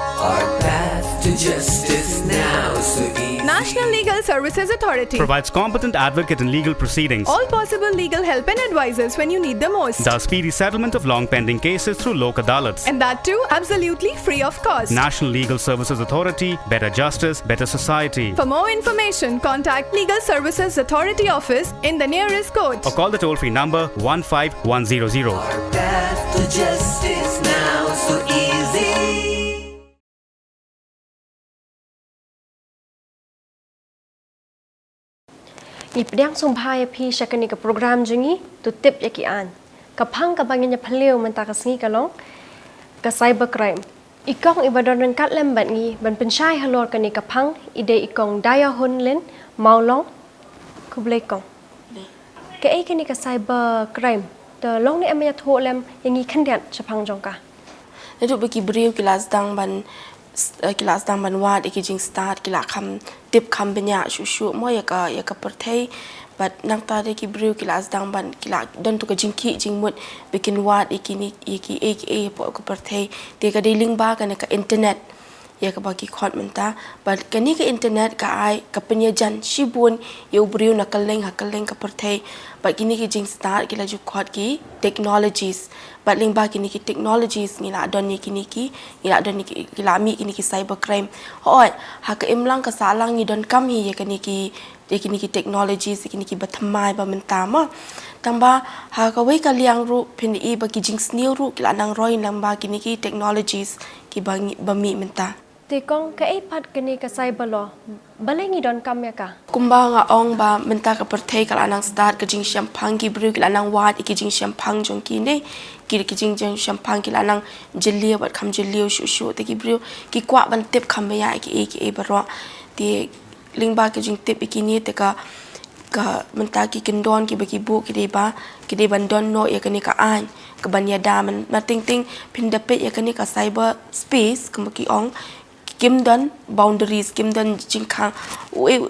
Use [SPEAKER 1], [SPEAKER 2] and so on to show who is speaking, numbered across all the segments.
[SPEAKER 1] Our path to justice now so easy.
[SPEAKER 2] National Legal Services Authority
[SPEAKER 3] provides competent advocate in legal proceedings,
[SPEAKER 2] all possible legal help and advices when you need the most.
[SPEAKER 3] does speedy settlement of long pending cases through Lok Adalats.
[SPEAKER 2] And that too absolutely free of cost.
[SPEAKER 3] National Legal Services Authority, better justice, better society.
[SPEAKER 2] For more information, contact Legal Services Authority office in the nearest court.
[SPEAKER 3] Or call the toll-free number 15100.
[SPEAKER 1] Our path to justice now so easy.
[SPEAKER 4] Ipdang sumpah pi syakani ke program jungi tu Tip Ia Ki Ain. Kapang kabangnya peleu mentakas ngi kalong ke cybercrime. Ikong ibadan ren kat lembat ngi ban pensyai halor kani kapang ide ikong daya hun len maulong kublekong. Ke ai kani ke cybercrime de long ni amya tho lem yang ngi khandian chapang jongka.
[SPEAKER 5] Itu bagi beriu kelas dang ban wad jing start kila kam tip kam banyak shushu mo ya ka perthai but nang ta de ki beriu kelas dang ban kila don tu ka jingki jingmut bikin wad iki po ka perthai te ka dealing ba ka internet ya ka bagi khot menta but kani ka internet ka ai ka penyajan shibun yo beriu na kaleng ka perthai but kini ki jing start kila ju khot ki technologies but ling ba kini ki technologies ngila don ni kini ki ngila don ni kila mi kini ki cybercrime hoi ha ka imlang ka salang ni don kam hi ya kini ki technologies kini ki bathamai ba mentama tamba ha ka wei ka liang ru phin i ba ki jing snew ru kila nang roi nang ba kini ki technologies ki ba mi menta
[SPEAKER 4] Te kong ke ai pat kani ke cyber law balengi don kam ya ka.
[SPEAKER 5] Kumba nga ong ba menta ka perthai kala nang start ka jing champagne ki bru kila nang wat ki jing champagne jong ki ne ki jing champagne kila nang jelio bat kham jelio shu te ki bru ki kwa ban tip kham ya ki e baro te lingba ki jing tip ki ni te ka menta ki kendon ki ba ki bu ki de ban don no ya kani ka an ka ban ya da man ting pindape ya kani ka cyber space ka ki ong kim don boundaries kim don jingkhang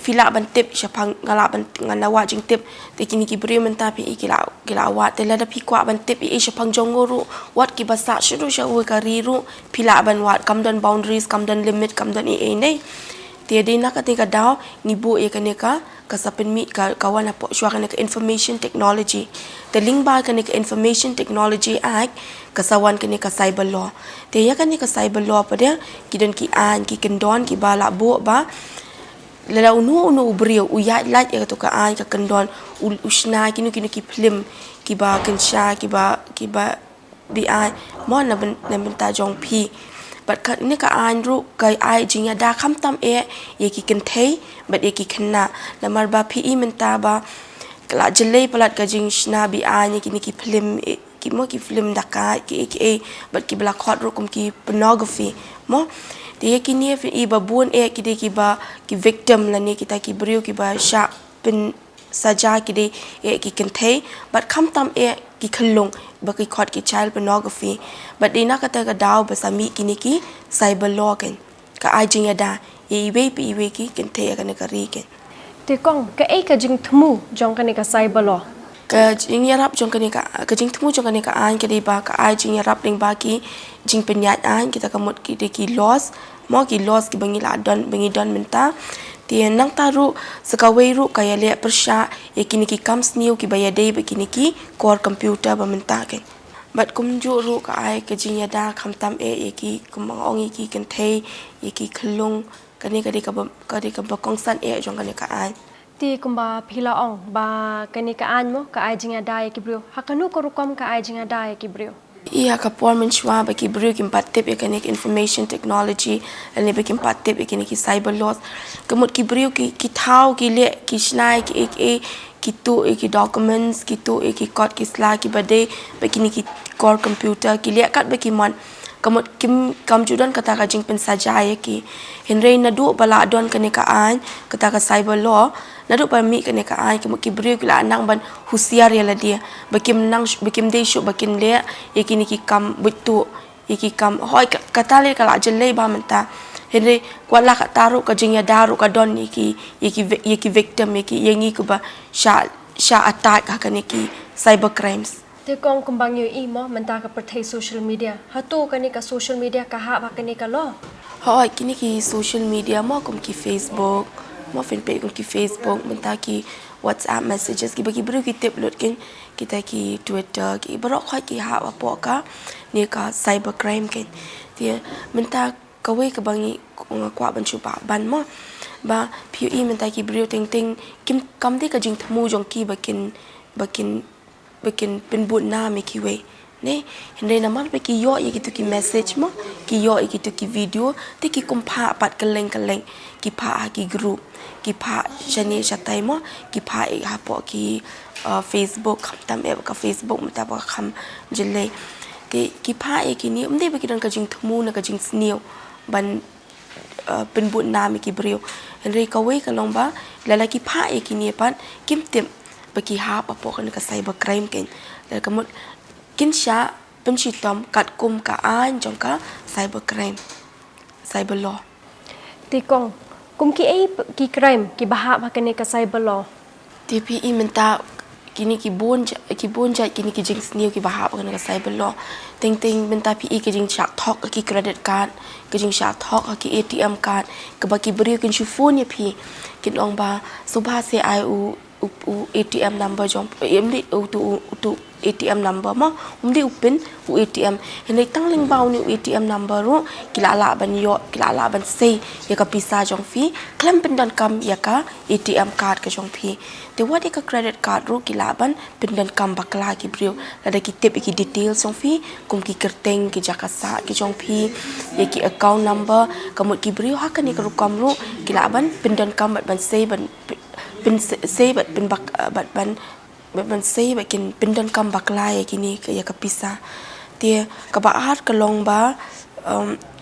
[SPEAKER 5] fila ban tip shapang ngala ban nganawa jing tip te kini ki bri menta pi kila wa te la da pi kwa ban tip e shapang jongoru wat ki basa shuru shawu kariru fila ban wat kam don boundaries kam don limit kam don e nei te de na ka te ka daw ngibu e ka sapen mi kawan apa shwa ka information technology te ling ba ka information technology act kasawan ka cyber law te ya ka cyber law pada kidon ki an ki kendon ki bala bo ba lala unu brio uya lat ya to ka an ka kendon usna kinu ki film ki ba kensha ki ba bi an mon na benta jong pi but ka ni ka an ru kai ai jinga da kham tam e ye ki ken thei but ye ki khanna lamar ba phi menta ba kala jelei palat ka jing shna bi an ye ki film ki film daka ki but ki bla khot ru kum ki pornography mo te ye ki ni fi ba bun e ki de ki victim la ni kita ki brio ki ba sha pin saja ki de e ki ken thei but kham tam e ki khalung ba ki khot ki child pornography but dina ka ta ka daw ba sami ki cyber law ken ka ai jing da e we ki ken thei ka ne ka ri ken
[SPEAKER 4] Te kong ke ai ka jing thmu jong kani ka cyber law.
[SPEAKER 5] Ka jing yarap jong kani ka jing thmu jong kani ka an ke de ba ka ai jing yarap ling ba ki jing penyat an kita ka mot ki de ki loss mo ki loss ki bangi don menta ti nang taru sakawe ru kaya le persha ye kini ki comes new ki baya dei be kini ki core computer ba menta ke bat kum ju ru ka ai ka jing yada kham tam e ye ki kum ong ye ki kan thei ye ki khlung kani ka de ka ba kong san e jong kani ka ai
[SPEAKER 4] Ti kumba phila ong ba kani ka an mo ka ai jinga dai ki brio hakanu ko rukom ka ai jinga dai ki brio
[SPEAKER 5] iya ka porman shwa ba ki brio ki patte be kani information technology ane be ki patte be kani ki cyber laws kamut ki brio ki thau ki le ki snai ki tu ki documents ki tu ki code ki sla ki bade be kini ki core computer ki le kat be ki man kamut kam judan kata ka jing pen saja ya ki henry na du bala don kani ka an kata ka cyber law na du pa mi kani ka an ki brio ki la nang ban husiar ya la dia bakim de shu bakin le ye kini ki kam butu ye ki kam hoi kata le kala jelle ba menta henry kwala ka taru ka jing ya daru ka don ye ki victim ye ki yengi ku ba sha attack ka kani ki cyber crimes
[SPEAKER 4] te kong kumbang yu i mo menta ka perthai social media hatu kani ka social media ka ha ba kani ka lo
[SPEAKER 5] Hoi kini ki social media mo kum ki Facebook mo fin pe kum ki Facebook menta ki WhatsApp messages ki bagi bru ki tip lot kin kita ki Twitter ki barok khoi ki ha wa po ka ni ka cyber crime kin dia menta ka we ka bangi kwa ban chu ba ban mo ba PUE menta ki bru ting ting kim kam di ka jing thmu jong ki bakin pin but na me ki we ne hende namar pe ki yo gitu ki message mo ki yo gitu ki video te ki kumpha pat keleng ki pha ki group ki pha chani chatai mo ki pha ha po ki Facebook tam e ka Facebook mata ba kham jile ki pha e ki ni umde be ki don ka jing thmu na ka jing sneo ban pin but na me ki brio hende ka we ka long ba la ki pha e ki ni pan kim tem bagi ha pa po kan ka cyber crime ken la ka mut kin sha penchitom kat kum ka an jong ka cyber crime cyber law
[SPEAKER 4] te kong kum ki ai ki crime ki baha ba kani ka cyber law
[SPEAKER 5] TPE menta kini ki bonja kini ki jing snew ki baha kan ka cyber law ting menta PE ki jing chak thok ki credit card ki jing chak thok ki ATM card ka ba ki brio kin chu phone ya phi kin ong ba subha se ai u ATM number jong emli tu ATM number ma umdi upin u ATM henai tangling bau ni ATM number ru kilala ban yo kilala ban sei ya ka pisa jong fi klam pendan kam ya ka ATM card ka jong fi te wadi ka credit card ru kilaban pendan kam bakla ki brio lada ki tip ki details jong fi kum ki kerteng ki jakasa ki jong fi ya ki account number kamut ki brio hakani ka ru kam ru kilaban pendan kam ban sei ban pin sei bat pin bak bat ban sei bakin pindan kam baklai kini ya kapisa dia ka ba art ka long ba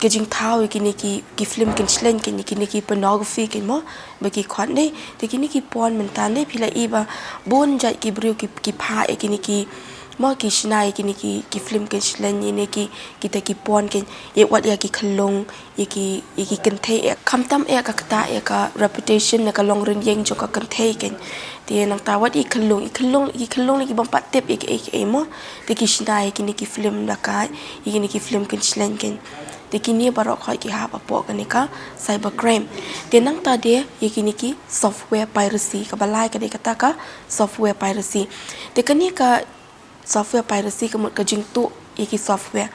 [SPEAKER 5] ke jing thau kini ki film kin chlen kini ki pornography kin mo baki khwan dei te kini ki pon mentan dei phila i ba bon jai ki brio ki pha kini ki mo ki shnai kini ki film kin chlen ni ki ta ki pon kin ye wat ya ki khlong ye ki kan the kham tam e ka kta e ka reputation na ka long rin yeng jo ka kan the kin ti nang ta wat i khlong ki bang pat tep e mo te ki shnai kini ki film da ka kini ki film kin chlen kin te kini barok khoi ki ha pa po ka ni ka cyber crime te nang ta de ye kini ki software piracy ka balai ka de kata ka software piracy te kani ka software piracy ka mut ka jing tu ki software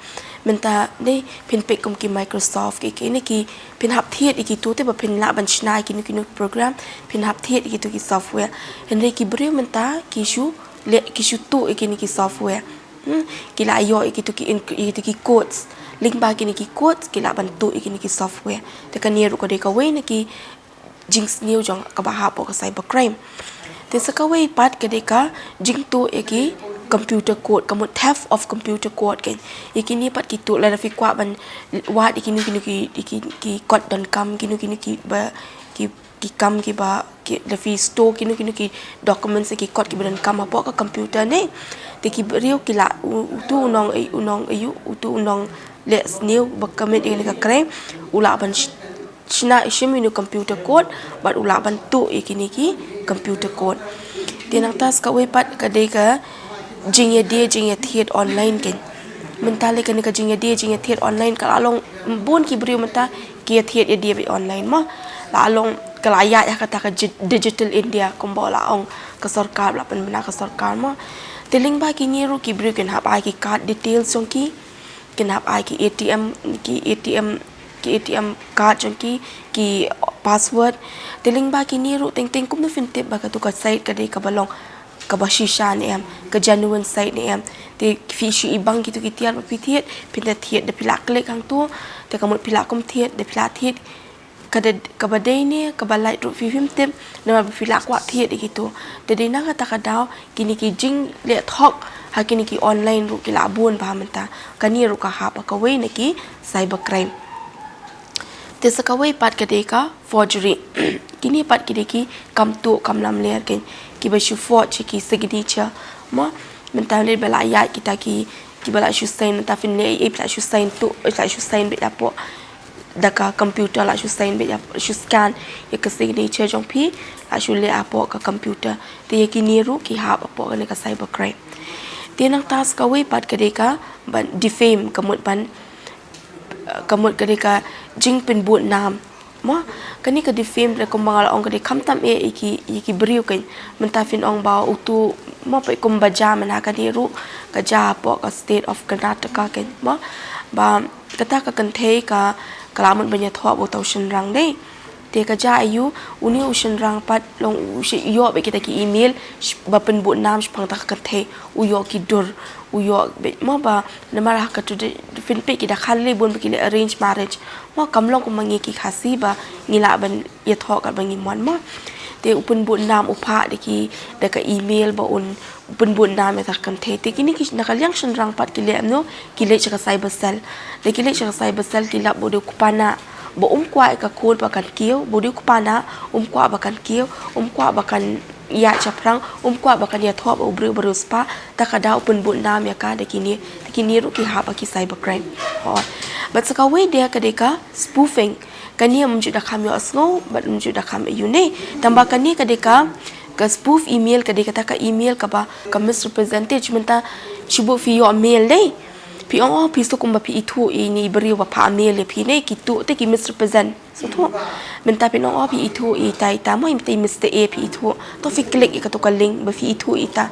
[SPEAKER 5] menta ne pin pe kum ki Microsoft ki ne ki pin hap thiet ki tu te ba pin la ban chnai ki nu program pin hap thiet ki tu ki software henre ki brio menta ki shu tu ki ni ki software ki la yo ki tu ki codes link ba ki ni ki codes ki la ban tu ki ni ki software te ka ni ru ko de ka we ne ki jinx new jong ka ba ha po ka cyber crime te sa ka we pat ka de ka jing tu ki computer code kamu theft of computer code kan ikini pat kitu la fi kwa ban wat ikini ki code dan kam kini ki ba ki kam ki ba ki la fi store kini ki documents ki code ki ban kam apa ka computer ne te ki riu ki la tu unong ayu tu unong le new ba kamet ini ka crime ula ban china ishimi no computer code but ula ban tu ikini ki computer code tinang tas ka we pat ka de ka jing ya thiet online ken mentale kan ka jing ya thiet online ka along bon ki brio menta ki thiet ya dia online ma la along kala ya kata ka digital india kombola ong ka sarkar la pen bina ka sarkar ma teling ba ki ni ru ki brio ken hap ai ki card details jong ki ken hap ai ki ATM card jong ki password teling ba ki ni ru teng kum no fin tip ba ka tu ka site ka de ka balong ka ba shisha ni em ka genuine site ni em te fishi ibang gitu kitiar ba pithiet pinda thiet de pila klik hang tu te ka mut pila kum thiet de pila thiet ka ba dei ni ka ba light ru fi film tip na ba pila kwa thiet gitu te de na ka daw kini ki jing le thok ha kini ki online ru ki la bon ba menta ka ni ru ka ha pa ka we ni ki cyber crime te sa ka we pat ka de ka forgery kini pat ki de ki kam tu kam lam ler ken ki ba shu forge ki signature mo menta le bela ya kita ki bala shu sign ta fin le e pla shu sign tu la shu sign be la po da ka computer la shu sign be ya shu scan ya ka signature jong phi la shu le apo ka computer te ki ni ru ki ha apo ne ka cyber crime dia nang tas ka we pat kadeka ban defame kamut kadeka jing pen buat nam ma kani ka defame re kumbang ong kadek kamtam iki beriu kan mentafin ong ba utu ma pa kum baja man ha kani ru ka ja po ka state of Karnataka kan ma ba kata ka kan thei ka kalamun banya thwa bo tau shin rang dei te ka ja ayu uni ushin rang pat long ushi yo be kita ki email ba pen bu nam spang ta ka the uyo ki dur uyo be ma ba namara ka tu fin pe ki da khalle bon be ki arrange marriage ma kamlong ko mangi ki khasi ba ngila ban ye tho ka bangi mon ma te upun bu nam upha de ki da ka email ba un upun bu nam ta kan the te kini ki na kalyang shin rang pat ki le no ki le cha cyber cell de ki le cha cyber cell ki la bo de kupana bo kwa ka kod bakan kieu bo di kupana kwa bakan kieu kwa bakan ya chaprang kwa bakan ya thop obru bru spa takada upun bu nam ya ka de kini ru ki ha ba ki cyber crime ho but saka we dia kadeka spoofing kani mju da kham yo asno but mju da kham yu ne tamba kani kadeka ka spoof email kadeka ta ka email ka ba ka misrepresentation menta chibo fi yo mail dei pi ong pi so kumba pi itu ini beri wa pa mail le pi ne ki tu te ki misrepresent so tu menta pi ong pi itu I tai ta mo imte mr a pi itu to fi click ka to ka link ba fi itu ita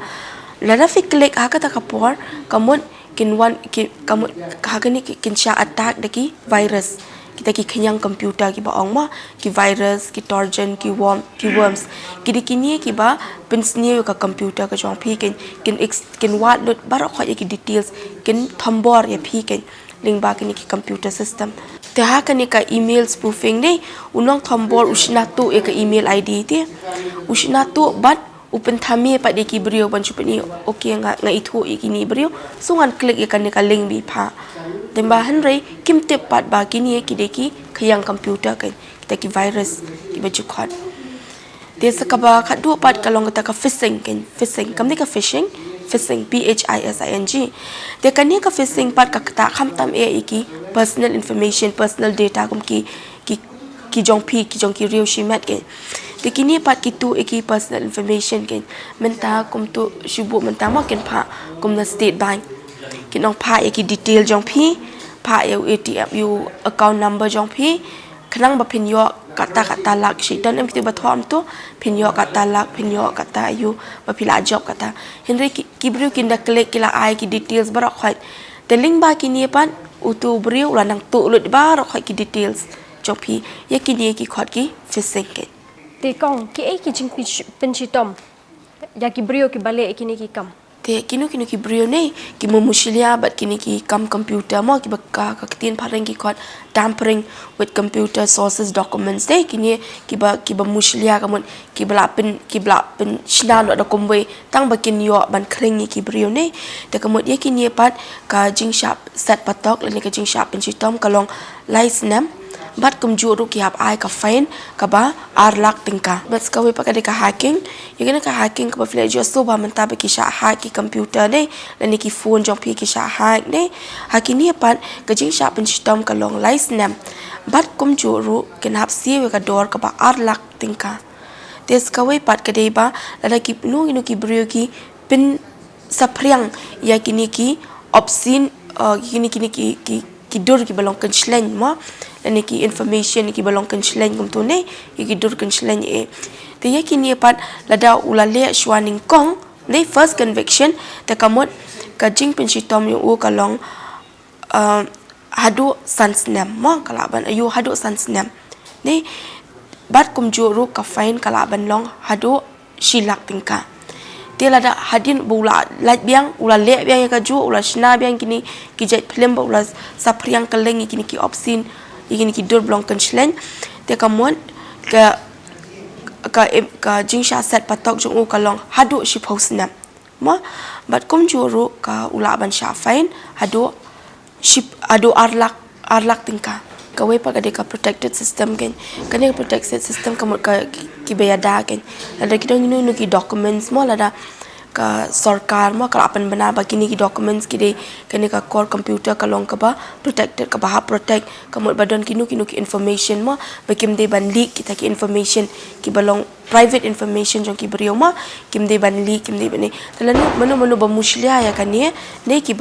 [SPEAKER 5] la da fi click ha ka ta ka por kamon kin wan ki kamon ka ga ni kin sha attack de ki virus kita ki kenyang komputer ki ba ong ma ki virus ki trojan ki worms ki di kini ki ba pensni ka komputer ka jong phi kin wat lut bar kho ki details kin thambor ya phi kin ling ba ki computer system te ha ka ni ka email spoofing nei unong thambor usna tu e ka email id ti usna tu bat upen thami pa de ki brio ban chupani okay nga itu ikini brio so ngan click e kan ka link bi pha temba hanrei kim te pat ba kini ki de ki khayang computer kan kita ki virus ki baju khot te sakaba khadu pat kalong ta ka phishing kam ni ka phishing phishing te kan ni ka phishing pat ka ta kham tam e ki personal information personal data kum ki jong ki real shimat ke te kini pat kitu eki personal information ken menta kum tu shubu menta ma ken pha kum na state bank ken ong pha eki detail jong phi pha eu ATM you account number jong phi khnang ba phin yo kata lak shi dan em ti ba thom tu phin yo kata lak phin yo kata you ba phila job kata henry ki bru kin da click kila ai ki details ba khoi te link ba kini pan utu bru la nang tu lut ba khoi ki details jong phi ye kini ki khot ki phishing ken
[SPEAKER 4] te kong ki ai ki jing pinchi tom ya ki brio ki bale kini ki kam
[SPEAKER 5] te kinu ki brio ne ki mumushilia but kini ki kam computer mo ki bakka ka tin phareng ki khot tampering with computer sources documents de kini ki ba mushilia kamon ki bla pen shna lo da komwe tang ba kin yo ban khring ki brio ne te kamot ye kini pat ka jing sharp set patok le ka jing sharp pinchi tom kalong license bat kum juru ki hap ai ka fine ka ba arlak tingka but ka we pakade ka hacking you gonna ka hacking ka ba fle jo so ba menta ba ki sha hack ki computer ne lani ki phone jong pi ki sha hack ne hacking ni pan ka jing sha pen system ka long license bat kum juru ken hap si we ka door ka ba arlak tingka tes ka we pat ka de ba la ki nu ki brio ki pin sapriang ya kini ki opsin kini ki dur ki balong kan slen ma lani ki information ki balong kan slen kum tu ne ki dur kan slen e te ye ki ni pat lada ulale shwaning kong ne first conviction te kamot ka jing pin shitom yu u kalong hadu sansnem ma kalaban ayu hadu sansnem ne bat kum juru ka fine kalaban long hadu shilak tingka te lada hadin bula lait biang ula le biang ka ju ula shna biang kini ki jet film ula sapriang kaleng kini ki opsin kini ki dur blong kan shlen te kamon ka jingsha set patok jung u kalong hadu shi posnam ma bat kum juru ka ula ban sha fine hadu ship adu arlak tingka ka we pa ka protected system ken kane protected system kamot ka ki bayada ken ada kita nu ki documents mo lada ka sarkar mo kalapan bana ba kini ki documents ki kani ka core computer kalong ka ba protected ka ba protect kamot badon ki information mo ba kim de ban leak kita ki information ki balong private information jong ki beriyo ma kim de ban leak kim de bani talanu manu ba muslia ya kani ne ki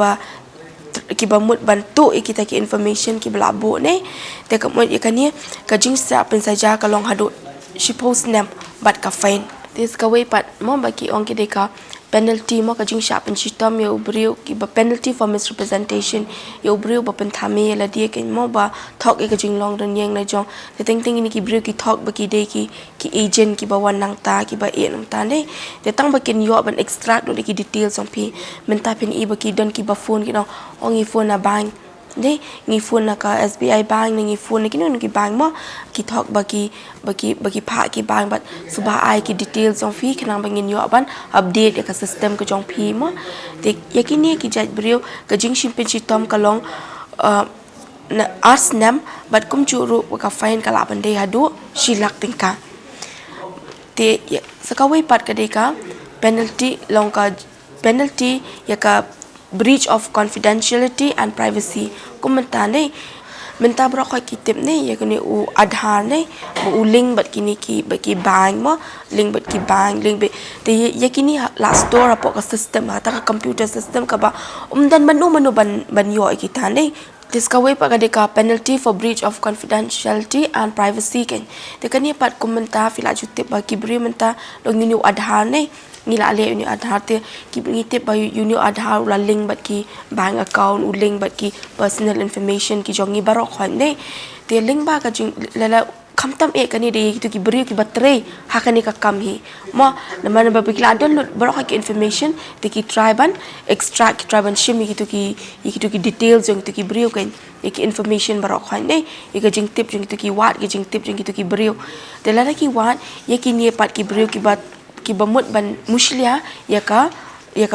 [SPEAKER 5] ba mut bantu kita ki information ki belabo ne te kamot ikani ka jing sa pen saja kalong hadu she post nam bat ka fine tis ka way pat mo bagi ong ki ka penalty mo ka jing sa pen system yo brio ki ba penalty for misrepresentation yo brio ba pen thame la dia ken mo ba thok ka jing long ren yeng na jong te ting ni ki brio ki thok ba ki de ki agent ki ba wan nang ta ki ba e nang ta ne te tang ba ken yo ban extract do ki details on pi men ta pen e ba ki don ki ba phone ki no ong i phone na bank ne ngi phone na ka SBI bank ngi phone ki no ki bank mo ki thok ba ki pha ki bank but suba ai ki details on fi kanang bangin yo ban update ka system ka jong phi mo te yakini ki jaj brio ka jing shimpen chi tom kalong na ars nam but kum chu ru ka fine kala ban de hadu shilak tingka te sakawai pat ka de ka penalty long ka penalty ya ka breach of confidentiality and privacy kumenta ne menta bro khoi kitip ne ya kini u adhar ne u link bat kini ki bank mo link bat ki bank link be te ya kini la store apo ka system ata ka computer system ka ba dan manu ban yo kita ne discovery pa ka penalty for breach of confidentiality and privacy ken te kani pat kumenta fila jutip ba ki bri menta dong ni adhar ne ngila ale uni adhar te ki ngite ba uni adhar la link bat ki bank account u link bat ki personal information ki jongi baro khon ne te link ba ka jing lala kamtam e kani de tu ki bri ki batre hakani ka kam hi mo naman ba bigla download baro ka ki information te ki try ban extract try ban shim ki tu ki details jong tu ki bri kan ki information baro khon ne e ka jing tip jong tu ki wat ki jing tip jong tu ki bri te lala ki wat ye ki ni pat ki bri ki bat ki bamut ban muslia ya ka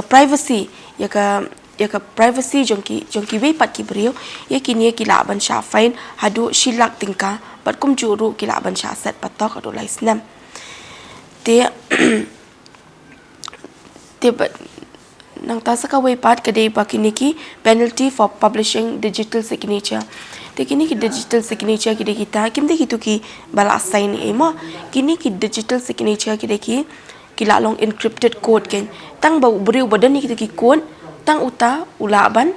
[SPEAKER 5] privacy ya ka privacy jongki we pat ki brio ya ki ne ki la ban sha fine hadu shilak tingka pat kum juru ki la ban sha set patok adu lai snam te te nang ta saka we pat ka dei ba ki ki penalty for publishing digital signature te kini ki digital signature ki de kita kim de ki tu ki bala sign e mo kini ki digital signature ki de ki la long encrypted code ken tang ba brio badan ni ki code tang uta ulaban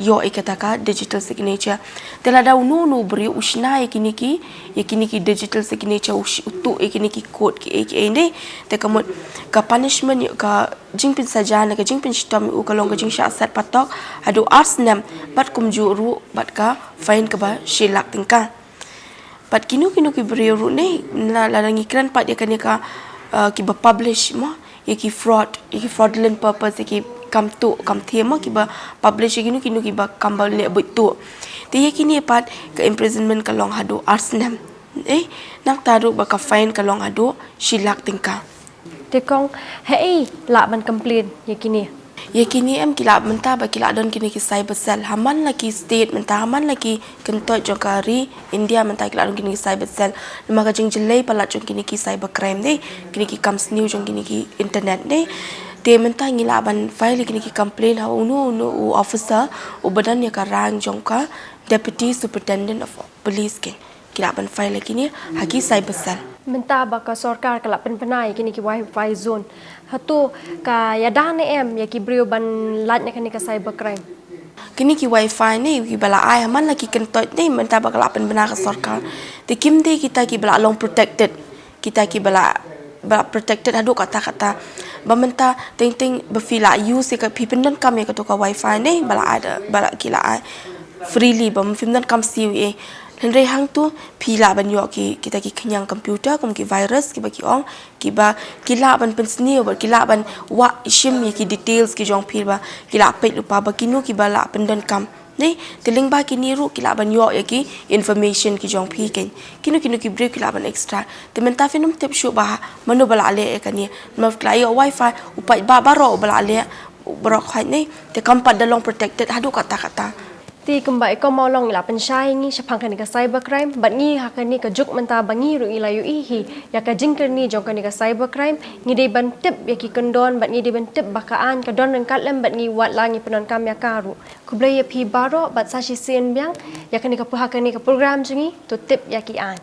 [SPEAKER 5] yo ikataka digital signature tela da nu brio usna kini ki digital signature utu kini ki code ki ene te kamot ka punishment ka jingpin sajana ka jingpin system u kalong ka jing sha sat patok adu arsnam bat kum juru bat ka fine ka ba shilak tingka pat kinu ki brio ru ne la langi kran pat ya ka ki ba publish mo ki fraudulent purpose ki kam thema ki ba publish kinu ki ba kambal le betu te kini pat ka imprisonment ka long hadu arsnam nak taru ba ka fine ka long hadu shilak tingka
[SPEAKER 4] te kong hei la ban complain
[SPEAKER 5] yakini em kila menta ba kila don kini ki cyber cell haman laki state menta haman laki kentoi jokari India menta kila don kini ki cyber cell lama ka jing jelai pala jong kini ki cyber crime de kini ki comes new jong kini ki internet de te menta ngila ban file kini ki complain ha unu officer u badan ya ka rang jong ka deputy superintendent of police ke kila ban file kini haki cyber cell
[SPEAKER 4] menta ba ka sarkar kala penai kini ki wifi zone hatu ka yadane em ya ki brio ban lat ne kani ka cyber crime
[SPEAKER 5] kini ki wifi ni ki bala ai man laki kentoi ni menta ba kala bena ka sarkar te kim de kita ki bala long protected kita ki bala protected adu kata ba menta ting ba fila use ka pipin don kam ya ka to ka wifi ni bala ada bala kila ai freely ba film don kam siu Henry hang tu pila ban yo ki kita ki kenyang komputer kum ki virus ki ba ki ong ki ba kila ban pensni ba kila ban wa shim ki details ki jong pil ba kila pet lupa ba kinu ki ba la pendon kam ni tiling ba ki niru kila ban yo ki information ki jong pi ken kinu ki break kila ban extra te menta finum tip shu ba manu bala le e kani ma kla yo wifi upai ba ro bala le bro khai ni te kampat dalong protected hadu kata
[SPEAKER 4] ti kembali ko mau long ila pensyai ngi syapang kan ka cybercrime bat ngi ha kan ni ka juk menta bangi ru ila yu hi ya ka jingker ni jong kan ka cybercrime ngi de ban tip ya ki kendon bat ngi de ban tip bakaan ka don kat lem bat ngi wat langi penon kam ya karu ku blay ya pi baro bat sa shi sen biang ya kan ka pu ha kan ni ka program jungi tu tip ya ki an